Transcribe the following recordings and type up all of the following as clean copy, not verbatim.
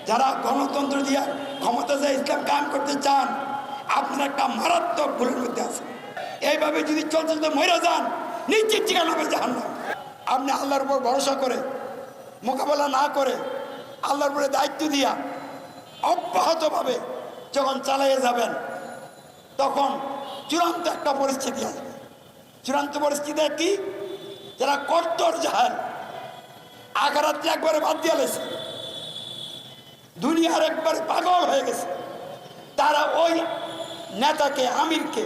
যারা গণতন্ত্র দিয়ে ক্ষমতা যায় ইসলাম কায়েম করতে চান, আপনারা একটা মারাত্মক ভুলের মধ্যে আছেন। এইভাবে যদি চলতে চলতে মরে যান, নিশ্চিত ঠিকানা হবে জাহান্নাম। আপনি আল্লাহর উপর ভরসা করে মোকাবেলা না করে আল্লাহর উপরে দায়িত্ব দিয়া অব্যাহতভাবে যখন চালিয়ে যাবেন, তখন চূড়ান্ত একটা পরিস্থিতি আসবে। চূড়ান্ত পরিস্থিতি কি? যারা কট্টর জাহেল, আখিরাতকে একবারে বাদ দিয়ে গেছে, দুনিয়ার একবারে পাগল হয়ে গেছে, তারা ওই নেতাকে, আমিরকে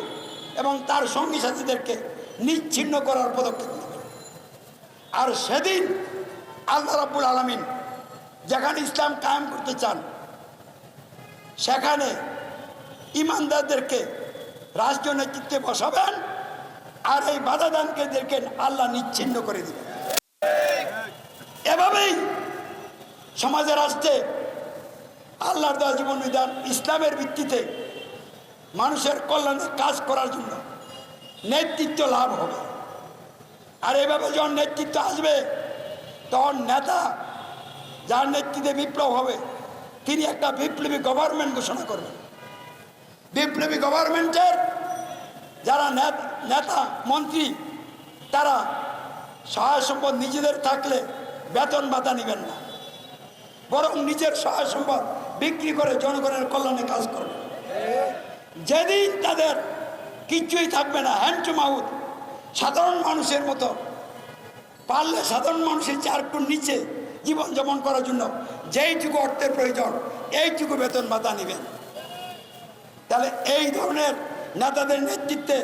এবং তার সঙ্গী সাথীদেরকে নিচ্ছিন্ন করার পদক্ষেপ নেবে। আর সেদিন আল্লাহ রাব্বুল আলামিন যেখানে ইসলাম কায়েম করতে চান, সেখানে ইমানদারদেরকে রাষ্ট্রীয় নেতৃত্বে বসাবেন, আর এই বাধাদানকারীদেরকে আল্লাহ নিচ্ছিন্ন করে দিবেন। এভাবেই সমাজে রাষ্ট্রে আল্লাহর দেওয়া জীবন বিধান ইসলামের ভিত্তিতে মানুষের কল্যাণে কাজ করার জন্য নেতৃত্ব লাভ হবে। আর এভাবে যখন নেতৃত্ব আসবে, তখন নেতা যার নেতৃত্বে বিপ্লব হবে, তিনি একটা বিপ্লবী গভর্নমেন্ট ঘোষণা করবেন। বিপ্লবী গভর্নমেন্টের যারা নেতা মন্ত্রী, তারা সহায় সম্পদ নিজেদের থাকলে বেতন ভাতা নেবেন না, বরং নিজের সহায় সম্পদ বিক্রি করে জনগণের কল্যাণে কাজ করবে। যেদিন তাদের কিচ্ছুই থাকবে না, হ্যান্ড টু মাউথ, সাধারণ মানুষের মতো, পারলে সাধারণ মানুষের চারটুর নিচে জীবনযাপন করার জন্য যেইটুকু অর্থের প্রয়োজন, এইটুকু বেতন ভাতা নেবেন। তাহলে এই ধরনের নেতাদের নেতৃত্বে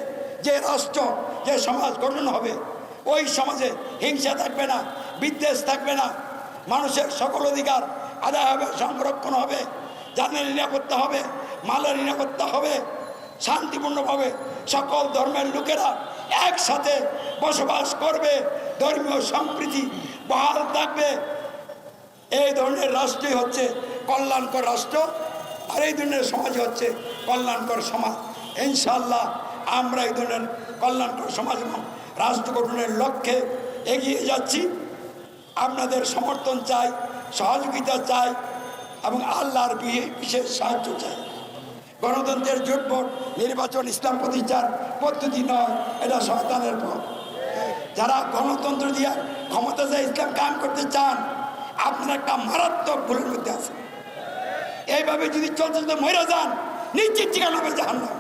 যে রাষ্ট্র, যে সমাজ গঠন হবে, ওই সমাজে হিংসা থাকবে না, বিদ্বেষ থাকবে না, মানুষের সকল অধিকার আদায় হবে, সংরক্ষণ হবে, জানের নিরাপত্তা হবে, মালের নিরাপত্তা হবে, শান্তিপূর্ণভাবে সকল ধর্মের লোকেরা একসাথে বসবাস করবে, ধর্মীয় সম্প্রীতি বহাল থাকবে। এই ধরনের রাষ্ট্রই হচ্ছে কল্যাণকর রাষ্ট্র, আর এই ধরনের সমাজ হচ্ছে কল্যাণকর সমাজ। ইনশাআল্লাহ আমরা এই ধরনের কল্যাণকর সমাজ এবং রাষ্ট্র গঠনের লক্ষ্যে এগিয়ে যাচ্ছি। আপনাদের সমর্থন চাই, সহযোগিতা চাই এবং আল্লাহর বিশেষ সাহায্য চাই। গণতন্ত্রের জোটভোট নির্বাচন ইসলাম প্রতিষ্ঠার পদ্ধতি নয়, এটা শয়তানের পথ। যারা গণতন্ত্র দিয়ে ক্ষমতা যায় ইসলাম কায়েম করতে চান, আপনারা একটা মারাত্মক ভুলের মধ্যে আছেন। এইভাবে যদি চলতে চলতে মরে যান, নিশ্চিত ঠিকানা হবে জাহান্নাম।